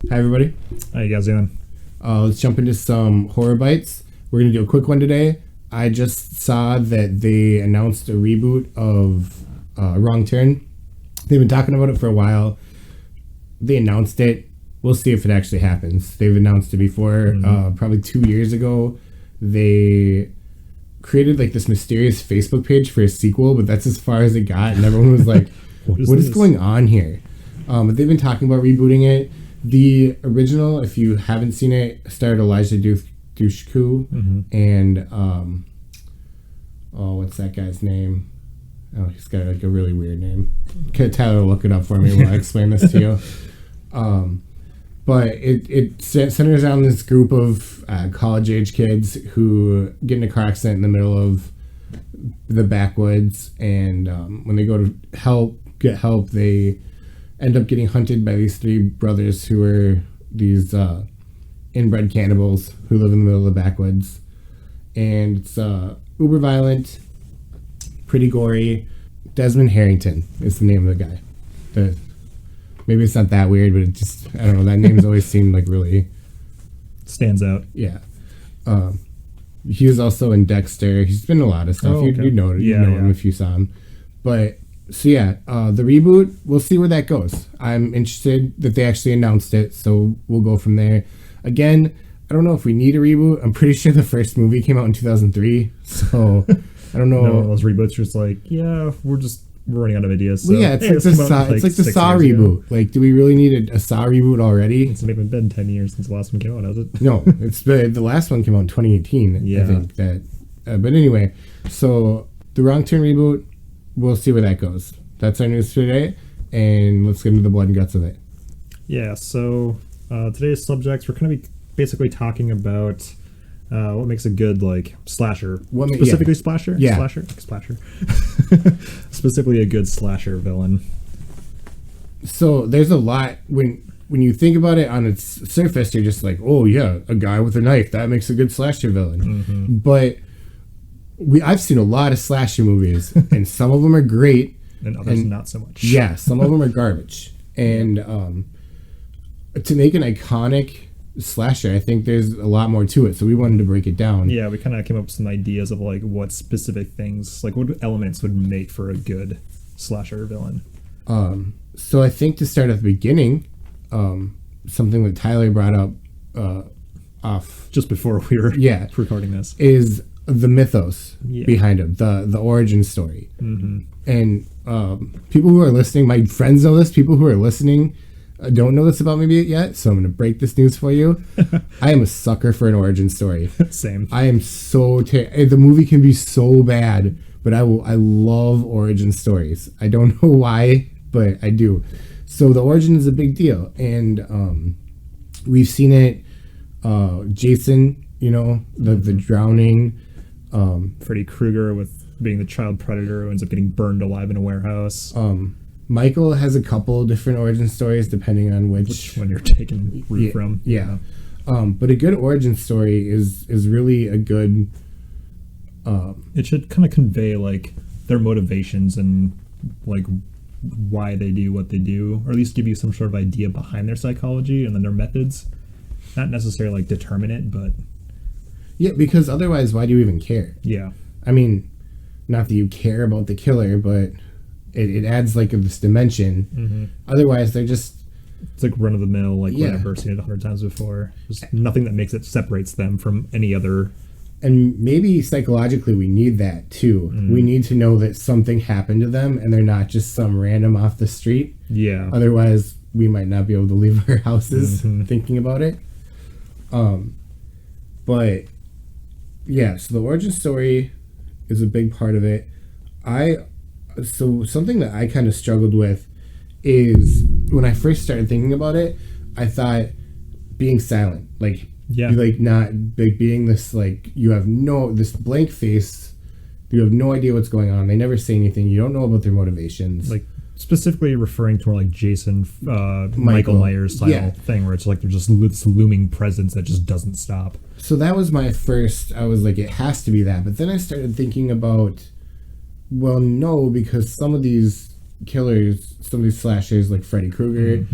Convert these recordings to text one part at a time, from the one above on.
Hi, everybody. How you guys doing? Let's jump into some horror bites. We're going to do a quick one today. I just saw that they announced a reboot of Wrong Turn. They've been talking about it for a while. They announced it. We'll see if it actually happens. They've announced it before. Probably 2 years ago, they created like this mysterious Facebook page for a sequel, but that's as far as it got. And everyone was like, what is going on here? But they've been talking about rebooting it. The original, if you haven't seen it, starred Elijah Dushku and what's that guy's name? Oh, he's got like a really weird name. Tyler will look it up for me while I explain this to you. But it centers on this group of college-age kids who get in a car accident in the middle of the backwoods, and when they go to get help, they end up getting hunted by these three brothers who are these inbred cannibals who live in the middle of the backwoods. And it's uber violent, pretty gory. Desmond Harrington is the name of the guy. Maybe it's not that weird, but it just, I don't know, that name's always seemed like really... Stands out. Yeah. He was also in Dexter. He's been in a lot of stuff. Oh, okay. You know him if you saw him. But... So yeah, the reboot, we'll see where that goes. I'm interested that they actually announced it, so we'll go from there. Again, I don't know if we need a reboot. I'm pretty sure the first movie came out in 2003, so I don't know. No, those reboots are just like, yeah, we're running out of ideas. So, well, yeah, it's like the Saw reboot. Like, do we really need a Saw reboot already? It's not even been 10 years since the last one came out, has it? No, the last one came out in 2018. Yeah. I think that. But anyway, so the Wrong Turn reboot. We'll see where that goes. That's our news for today, and let's get into the blood and guts of it. Yeah, so today's subjects, we're going to be basically talking about what makes a good, like, slasher. Specifically slasher? Yeah. Splasher. Specifically a good slasher villain. So there's a lot, when you think about it on its surface, you're just like, oh yeah, a guy with a knife, that makes a good slasher villain. But... I've seen a lot of slasher movies, and some of them are great, and others not so much. Yeah, some of them are garbage. And to make an iconic slasher, I think there's a lot more to it. So we wanted to break it down. Yeah, we kind of came up with some ideas of like what specific things, like what elements would make for a good slasher villain. So I think to start at the beginning, something that Tyler brought up off just before we were recording this is the mythos behind him, the origin story. And people who are listening, my friends know this, people who are listening don't know this about me yet, so I'm going to break this news for you. I am a sucker for an origin story. Same. I am so... the movie can be so bad, but I love origin stories. I don't know why, but I do. So the origin is a big deal, and we've seen it. Jason, the drowning... Freddy Krueger with being the child predator who ends up getting burned alive in a warehouse. Michael has a couple different origin stories depending on which one you're taking root from. Yeah. But a good origin story is really a good... it should kind of convey like their motivations and like why they do what they do, or at least give you some sort of idea behind their psychology and then their methods. Not necessarily like determine it, but... Yeah, because otherwise, why do you even care? Yeah. I mean, not that you care about the killer, but it adds, like, this dimension. Otherwise, they're just... It's like run-of-the-mill, like, whatever, seen it 100 times before. There's nothing that makes it separates them from any other... And maybe psychologically we need that, too. We need to know that something happened to them, and they're not just some random off the street. Yeah. Otherwise, we might not be able to leave our houses thinking about it. But... Yeah, so the origin story is a big part of it. So something that I kind of struggled with is when I first started thinking about it, I thought being silent, like not being this, like, you have this blank face, you have no idea what's going on. They never say anything. You don't know about their motivations. Like specifically referring to more like Jason, Michael Myers style thing, where it's like there's just this looming presence that just doesn't stop. So that was my first, I was like, it has to be that. But then I started thinking about, well, no, because some of these killers, some of these slashers like Freddy Krueger,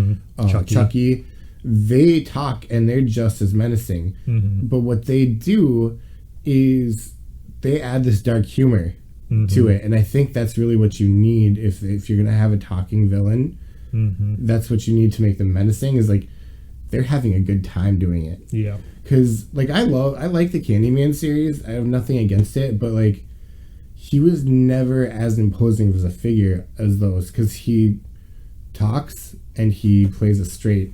Chucky, they talk and they're just as menacing. But what they do is they add this dark humor to it, and I think that's really what you need if you're gonna have a talking villain. That's what you need to make them menacing, is like they're having a good time doing it. Yeah. Because like I like the Candyman series. I have nothing against it, but like he was never as imposing as a figure as those, because he talks and he plays a straight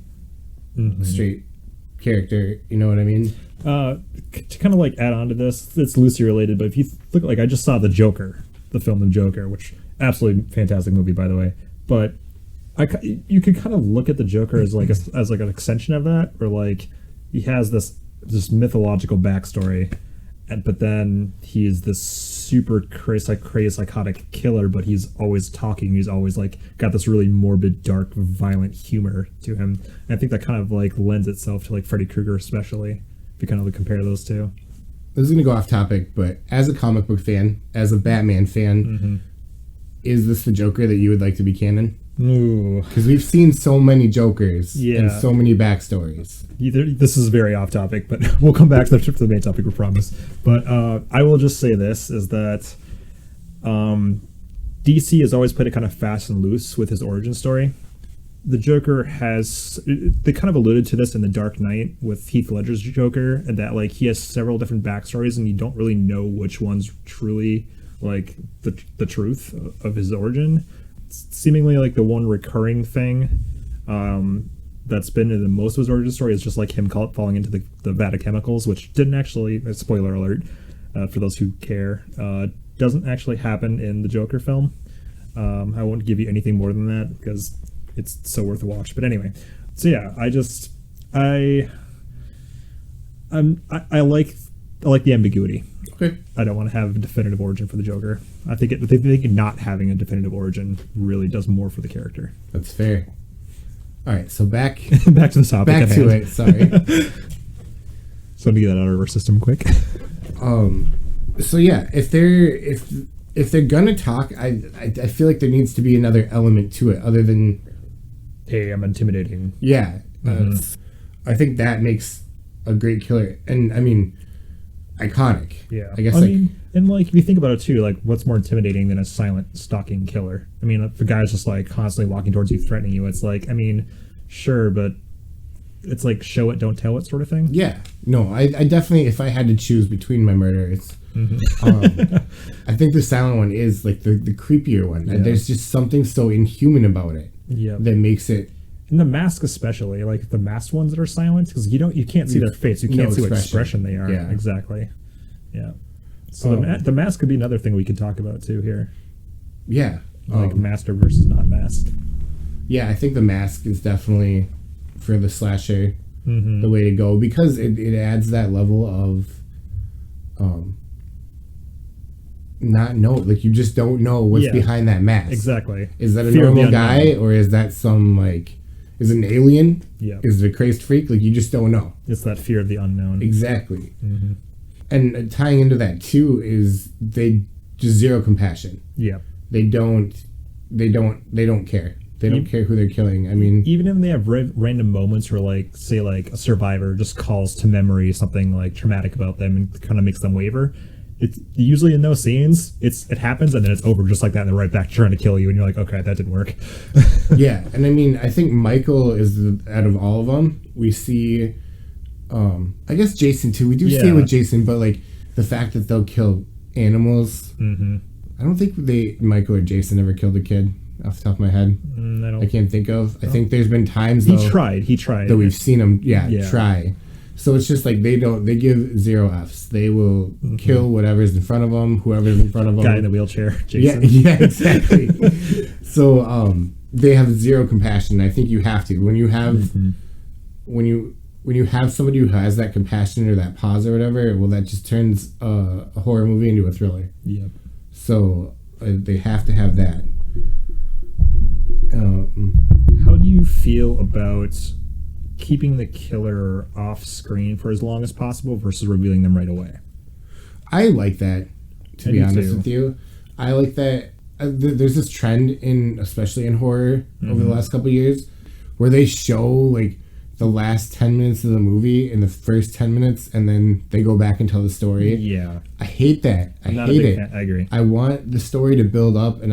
character. You know what I mean? To kind of like add on to this, it's loosely related, but if you look, like I just saw The Joker, the film The Joker, which absolutely fantastic movie, by the way. But you could kind of look at the Joker as like as like an extension of that, or like he has this mythological backstory, but then he is this super crazy psychotic killer, but he's always talking. He's always like got this really morbid, dark, violent humor to him. And I think that kind of like lends itself to like Freddy Krueger, especially if you kind of compare those two. This is gonna go off topic, but as a comic book fan, as a Batman fan, is this the Joker that you would like to be canon? Ooh, because we've seen so many Jokers and so many backstories. This is very off topic, but we'll come back to the main topic, we promise. But I will just say this, is that DC has always played it kind of fast and loose with his origin story. The Joker they kind of alluded to this in The Dark Knight with Heath Ledger's Joker, and that like he has several different backstories and you don't really know which one's truly like the truth of his origin. Seemingly like the one recurring thing that's been in the most of his origin story is just like him falling into the vat of chemicals, which didn't actually, spoiler alert for those who care, doesn't actually happen in the Joker film. I won't give you anything more than that because it's so worth a watch. But anyway, so yeah, I like the ambiguity. Okay. I don't want to have a definitive origin for the Joker. I think not having a definitive origin really does more for the character. That's fair. All right, so back to the topic. Back to it. Sorry. So to get that out of our system quick. So yeah, if they're gonna talk, I feel like there needs to be another element to it other than, hey, I'm intimidating. Yeah. I think that makes a great killer, and I mean, iconic. Yeah, I guess. I mean, and like if you think about it too, like what's more intimidating than a silent stalking killer? I mean, if a guy's just like constantly walking towards you, threatening you, it's like, I mean, sure, but it's like show it, don't tell it sort of thing. Yeah, no, I definitely, if I had to choose between my murderers, I think the silent one is like the creepier one. Yeah. There's just something so inhuman about it. Yeah, that makes it. And the mask especially, like the masked ones that are silent, because you can't see their face, you can't see what expression they are. Yeah, exactly. Yeah. So the mask could be another thing we could talk about too here. Yeah, like masked versus not masked. Yeah, I think the mask is definitely for the slasher the way to go, because it adds that level of not know, like you just don't know what's behind that mask. Exactly. Is that a normal guy, or is that some like? Is it an alien? Yeah. Is it a crazed freak? Like, you just don't know. It's that fear of the unknown. Exactly. And tying into that too is they just zero compassion. Yeah. They don't care. They don't care who they're killing. I mean, even if they have random moments where, like, say, like a survivor just calls to memory something like traumatic about them and kind of makes them waver. It's usually in those scenes, it happens and then it's over just like that, and they're right back trying to kill you, and you're like, okay, that didn't work. Yeah, and I mean, I think Michael is out of all of them. We see, I guess Jason too. We do stay with Jason, but like the fact that they'll kill animals. I don't think Michael or Jason ever killed a kid off the top of my head. I can't think of. I think there's been times he tried that we've seen him try. So it's just like they give zero Fs. They will kill whatever's in front of them, whoever's in front of them. Guy in the wheelchair, Jason. Yeah, exactly. So they have zero compassion. I think you have to when you have when you have somebody who has that compassion or that pause or whatever. Well, that just turns a horror movie into a thriller. Yep. So they have to have that. How do you feel about keeping the killer off screen for as long as possible versus revealing them right away? I like that, to be honest with you. I like that. There's this trend especially in horror over the last couple of years, where they show like the last 10 minutes of the movie in the first 10 minutes, and then they go back and tell the story. Yeah. I hate that. I I'm not a hate big it. fan. I agree. I want the story to build up, and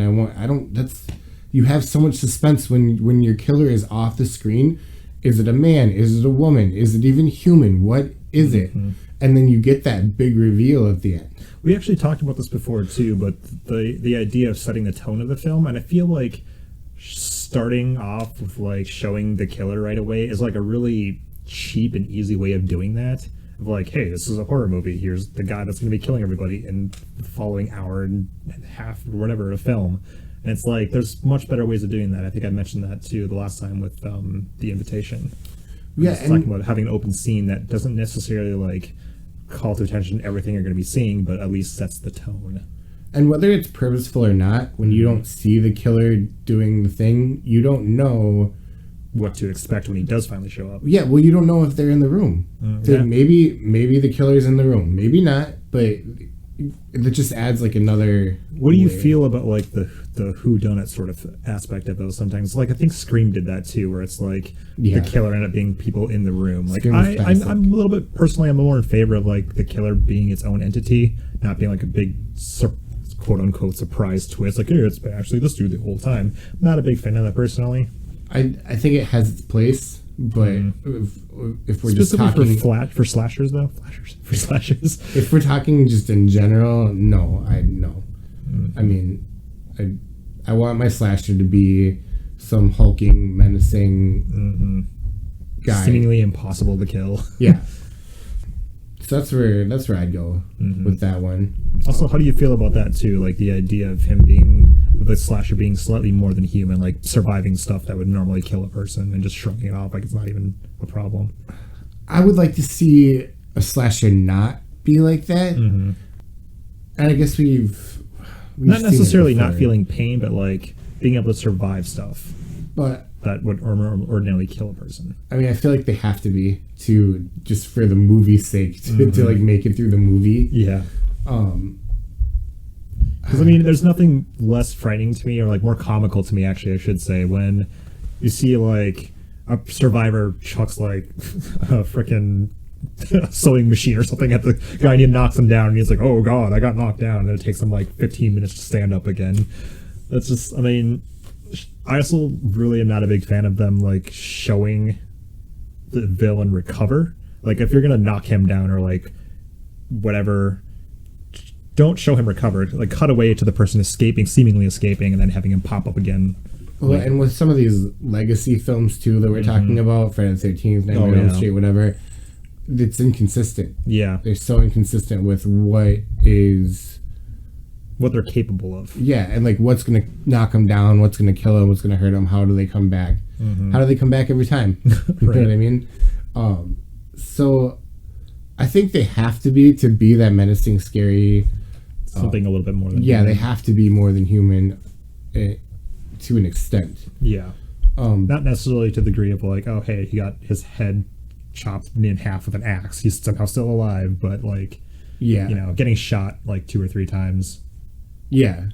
you have so much suspense when your killer is off the screen. Is it a man? Is it a woman? Is it even human? What is it? And then you get that big reveal at the end. We actually talked about this before too, but the idea of setting the tone of the film, and I feel like starting off with like showing the killer right away is like a really cheap and easy way of doing that. Of like, hey, this is a horror movie. Here's the guy that's going to be killing everybody in the following hour and a half or whatever of film. And it's like there's much better ways of doing that. I think I mentioned that too the last time with The Invitation. Yeah, and talking about having an open scene that doesn't necessarily like call to attention everything you're going to be seeing, but at least sets the tone. And whether it's purposeful or not, when you don't see the killer doing the thing, you don't know what to expect when he does finally show up. Yeah, well, you don't know if they're in the room. Yeah. Maybe the killer's in the room. Maybe not, but it just adds like another. What do you way. feel about like the whodunit sort of aspect of those sometimes? Like I think Scream did that too, where it's like Yeah. the killer ended up being people in the room. Like Scream was classic. I'm a little bit personally, I'm more in favor of like the killer being its own entity, not being like a big quote unquote surprise twist. Like, here it's actually this dude the whole time. I'm not a big fan of that personally. I think it has its place, but if we're just Specifically talking for slashers though, for slashers. if we're talking just in general, no. I mean, I want my slasher to be some hulking, menacing guy. Seemingly impossible to kill. Yeah. So that's where I'd go with that one. Also, how do you feel about that too? Like the idea of him being the slasher being slightly more than human, like surviving stuff that would normally kill a person and just shrugging it off like it's not even a problem. I would like to see a slasher not be like that. And I guess we've Not seen it necessarily not before. feeling pain, but like being able to survive stuff But that would ordinarily kill a person. I mean, I feel like they have to be to just for the movie's sake to like make it through the movie. Yeah. Um, Because I mean, there's nothing less frightening to me, or like more comical to me, actually, I should say, when you see like a survivor chucks like a freaking sewing machine or something at the guy and he knocks him down, and he's like, "Oh God, I got knocked down," and it takes him like 15 minutes to stand up again. That's just, I mean, I also really am not a big fan of them like showing the villain recover. Like if you're gonna knock him down or like whatever, don't show him recovered. Like cut away to the person seemingly escaping, and then having him pop up again. well, and with some of these legacy films too that we're talking about, Friday the 13th, Nightmare on Elm Street, whatever, it's inconsistent. Yeah, They're so inconsistent with what what they're capable of. yeah, and like what's gonna knock them down, what's gonna kill them, what's gonna hurt them, how do they come back? How do they come back every time? You know what I mean? So I think they have to be that menacing, scary. Something a little bit more than Yeah, human. they have to be more than human to an extent. Yeah, not necessarily to the degree of like, oh hey, he got his head chopped in half with an axe. He's somehow still alive, but like, Yeah, you know, getting shot like 2 or 3 times. yeah.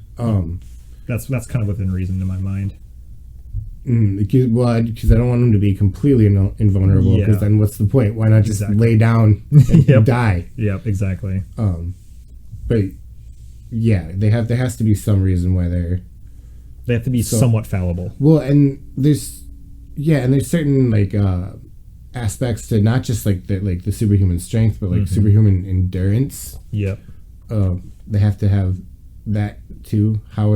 That's kind of within reason in my mind. Because I don't want them to be completely invulnerable. Yeah. Because then what's the point? Why not just Exactly. lay down and Yep. die? Yep, exactly. But yeah, there has to be some reason why they're They have to be somewhat fallible. well, and there's certain like aspects to not just like the superhuman strength, but like superhuman endurance. Yep. They have to have that too. How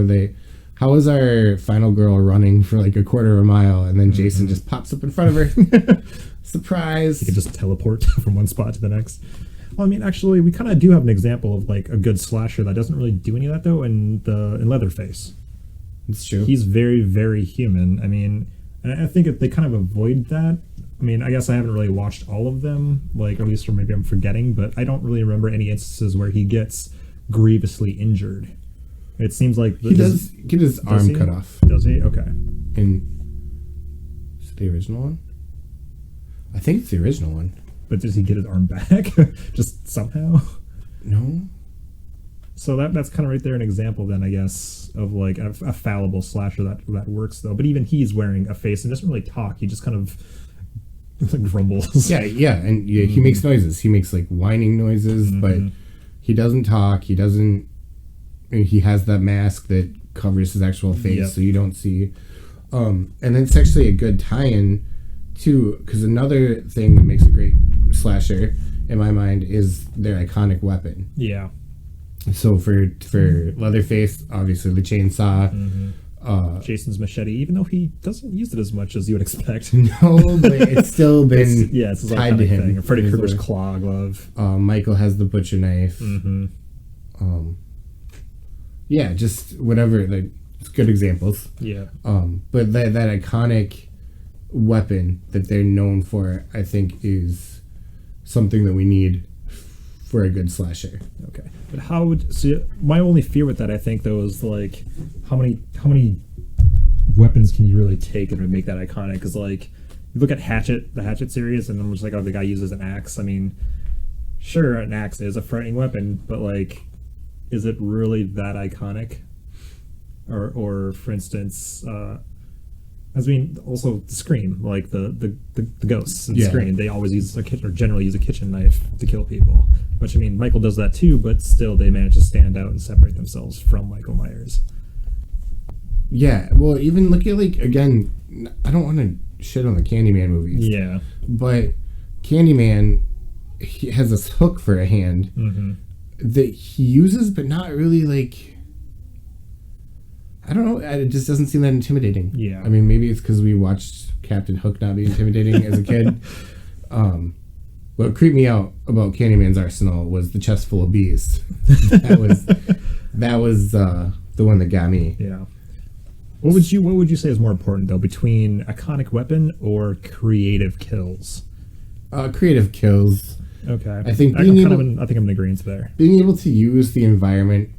is our final girl running for like a quarter of a mile, and then Jason just pops up in front of her? Surprise! You can just teleport from one spot to the next. Well, I mean, actually, we kind of do have an example of like a good slasher that doesn't really do any of that though. In Leatherface, It's true. he's very, very human. I mean, and I think if they kind of avoid that. I mean, I guess I haven't really watched all of them, like, or at least, or maybe I'm forgetting, but I don't really remember any instances where he gets grievously injured. It seems like He does get his arm cut off. Does he? Okay. Is it the original one? I think it's the original one. But does he get his arm back? Just somehow? No. So that's kind of right there an example then, I guess, of like a fallible slasher that works though. But even he's wearing a face and doesn't really talk. He just kind of Like grumbles. Yeah, and yeah, he makes noises. He makes like whining noises, but he doesn't talk. He doesn't. He has that mask that covers his actual face, so you don't see. And it's actually a good tie-in too, because another thing that makes a great slasher, in my mind, is their iconic weapon. Yeah. So for Leatherface, obviously the chainsaw. Jason's machete, even though he doesn't use it as much as you would expect. No, but it's still been it's tied to him. Thing. Freddy Krueger's claw glove. Michael has the butcher knife. Yeah, just whatever. Like, it's good examples. Yeah. But that iconic weapon that they're known for, I think, is something that we need for a good slasher. Okay, but how would my only fear with that, I think, though, is like how many weapons can you really take and make that iconic? Because like you look at the Hatchet series, and I'm just like, oh, the guy uses an axe. I mean, sure, an axe is a frightening weapon, but like, is it really that iconic? Or for instance, also Scream, like the ghosts in Scream, they always use generally use a kitchen knife to kill people. Which, I mean, Michael does that too, but still they manage to stand out and separate themselves from Michael Myers. Yeah, well, even look at, like, again, I don't want to shit on the Candyman movies. Yeah. But Candyman, he has this hook for a hand that he uses, but not really, like, I don't know, it just doesn't seem that intimidating. Yeah. I mean, maybe it's because we watched Captain Hook not be intimidating as a kid. What creeped me out about Candyman's arsenal was the chest full of bees. That was the one that got me. Yeah. What would you say is more important, though, between iconic weapon or creative kills? Creative kills. Okay. I think I think I'm in agreement there. Being able to use the environment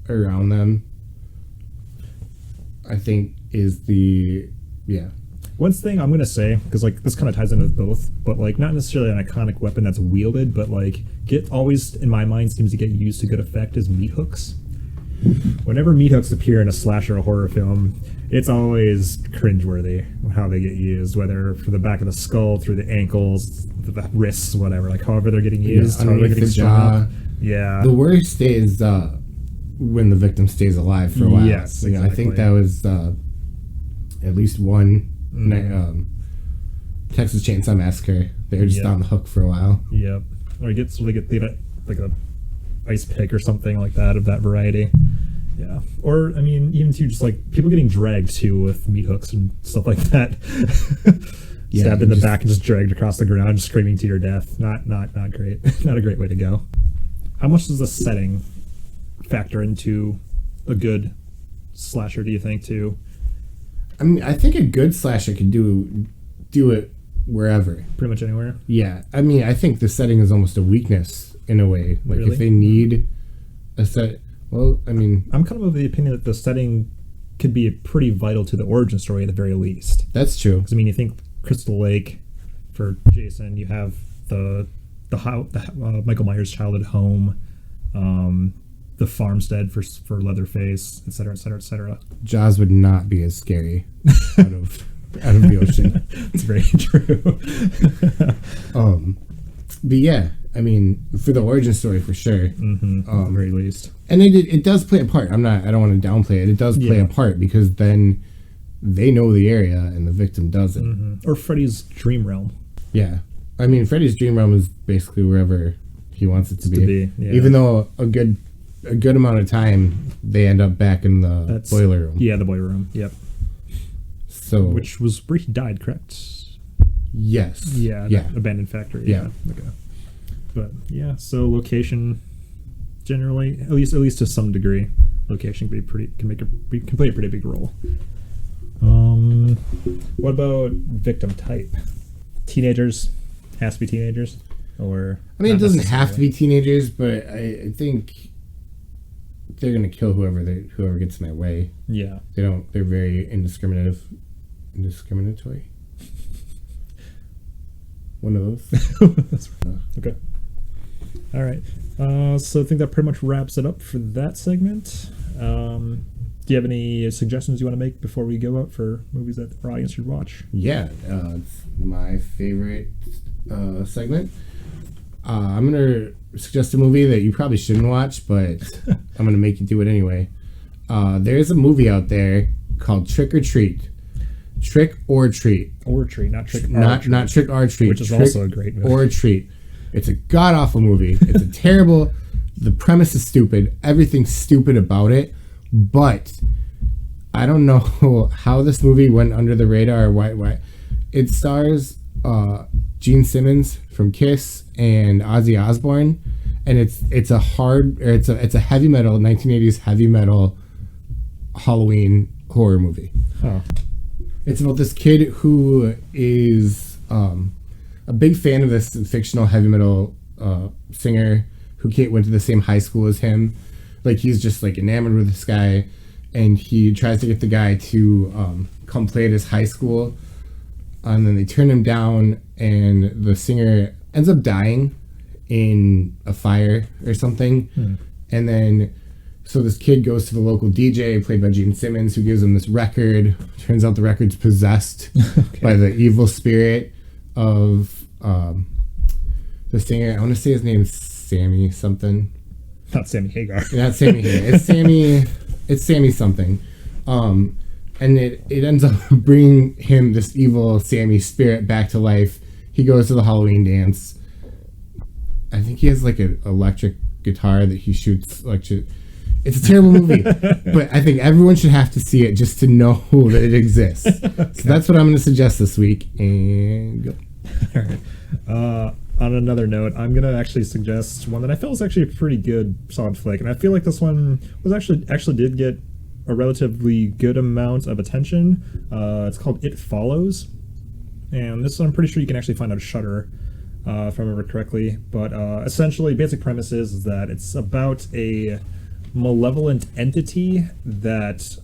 around them, I think, is the One thing I'm gonna say, because like this kind of ties into both, but like not necessarily an iconic weapon that's wielded, but like always in my mind seems to get used to good effect is meat hooks. Whenever meat hooks appear in a slasher or horror film, it's always cringeworthy how they get used, whether for the back of the skull, through the ankles, the wrists, whatever. Like however they're getting used, underneath the jaw. Yeah. The worst is when the victim stays alive for a while. Yes, exactly. I think that was at least one Texas Chainsaw Massacre. They were just on the hook for a while. Yep. Or they get like a ice pick or something like that of that variety. Yeah. Or I mean, even to just like people getting dragged too with meat hooks and stuff like that. Stabbed in the back and just dragged across the ground, just screaming to your death. Not great. Not a great way to go. How much does the setting factor into a good slasher, do you think, too? I mean, I think a good slasher could do it wherever. Pretty much anywhere? Yeah. I mean, I think the setting is almost a weakness in a way. Like, really? If they need a set... Well, I mean... I'm kind of the opinion that the setting could be pretty vital to the origin story at the very least. That's true. Because, I mean, you think Crystal Lake for Jason, you have the Michael Myers childhood home, the farmstead for Leatherface, et cetera, et cetera, et cetera. Jaws would not be as scary out of the ocean. It's very true. But yeah, I mean, for the origin story, for sure. At the very least. And it does play a part. I don't want to downplay it. It does play a part because then they know the area and the victim doesn't. Or Freddy's dream realm. Yeah. I mean, Freddy's dream realm is basically wherever he wants it to be. Yeah. Even though a good amount of time they end up back in the boiler room. Yeah, the boiler room. Yep. So, which was where he died, correct? Yes. Yeah. Abandoned factory. Yeah. Okay. But yeah, so location generally, at least to some degree, location can play a pretty big role. What about victim type? Teenagers, has to be teenagers, or I mean, it doesn't have to be teenagers, but I think they're gonna kill whoever gets in their way. Yeah, they're very indiscriminatory. One of those. Okay. All right. So I think that pretty much wraps it up for that segment. Do you have any suggestions you want to make before we go out for movies that our audience should watch? Yeah, it's my favorite segment. I'm going to suggest a movie that you probably shouldn't watch, but I'm going to make you do it anyway. There's a movie out there called Trick or Treat. Trick or Treat. Or Treat, not Trick or Not Treat. Not Trick or Treat. Which is Trick also a great movie. Or Treat. It's a god-awful movie. It's a terrible... The premise is stupid. Everything's stupid about it. But I don't know how this movie went under the radar or why. It stars Gene Simmons from Kiss and Ozzy Osbourne, and it's a heavy metal 1980s heavy metal Halloween horror movie. Huh. It's about this kid who is a big fan of this fictional heavy metal singer who went to the same high school as him. Like, he's just like enamored with this guy, and he tries to get the guy to come play at his high school, and then they turn him down, and the singer ends up dying in a fire or something. And then so this kid goes to the local DJ played by Gene Simmons, who gives him this record. Turns out the record's possessed by the evil spirit of the singer. I want to say his name's Sammy something. Not Sammy Hagar. Not Sammy Hagar. It's Sammy something. And it ends up bringing him, this evil Sammy spirit, back to life. He goes to the Halloween dance. I think he has like an electric guitar that he shoots electric. It's a terrible movie, but I think everyone should have to see it just to know that it exists. Okay. So that's what I'm going to suggest this week. And go. All right. On another note, I'm going to actually suggest one that I felt was actually a pretty good, solid flick. And I feel like this one was actually did get a relatively good amount of attention. It's called It Follows. And this one I'm pretty sure you can actually find on Shudder, if I remember correctly. But essentially, basic premise is that it's about a malevolent entity that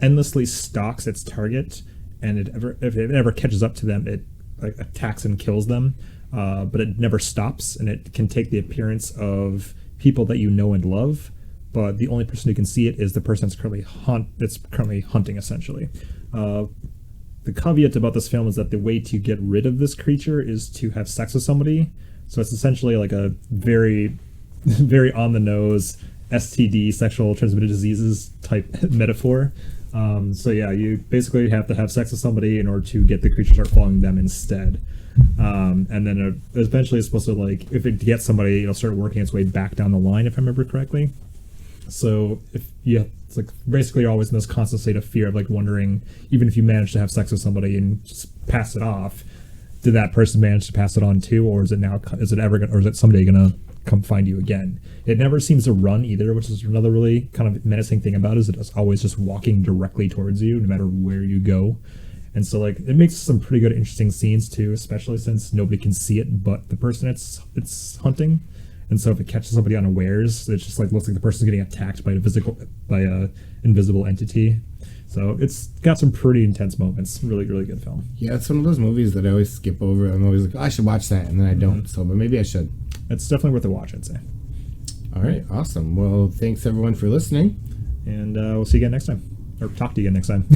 endlessly stalks its target, and if it ever catches up to them, it like attacks and kills them. But it never stops, and it can take the appearance of people that you know and love. But the only person who can see it is the person that's currently hunting, essentially. The caveat about this film is that the way to get rid of this creature is to have sex with somebody. So it's essentially like a very, very on the nose STD, sexual transmitted diseases type metaphor. So yeah, you basically have to have sex with somebody in order to get the creature to start following them instead. And then eventually it's supposed to, like, if it gets somebody, it'll start working its way back down the line, if I remember correctly. So it's like basically you're always in this constant state of fear of like wondering, even if you manage to have sex with somebody and just pass it off, did that person manage to pass it on too, or is it someday gonna come find you again? It never seems to run either, which is another really kind of menacing thing about it, is it's always just walking directly towards you no matter where you go. And so like it makes some pretty good interesting scenes too, especially since nobody can see it but the person it's hunting. And so if it catches somebody unawares, it just like looks like the person's getting attacked by a invisible entity. So it's got some pretty intense moments. Really, really good film. Yeah, it's one of those movies that I always skip over. I'm always like, oh, I should watch that, and then I don't. So, but maybe I should. It's definitely worth a watch, I'd say. All right, awesome. Well, thanks everyone for listening. And we'll see you again next time. Or talk to you again next time.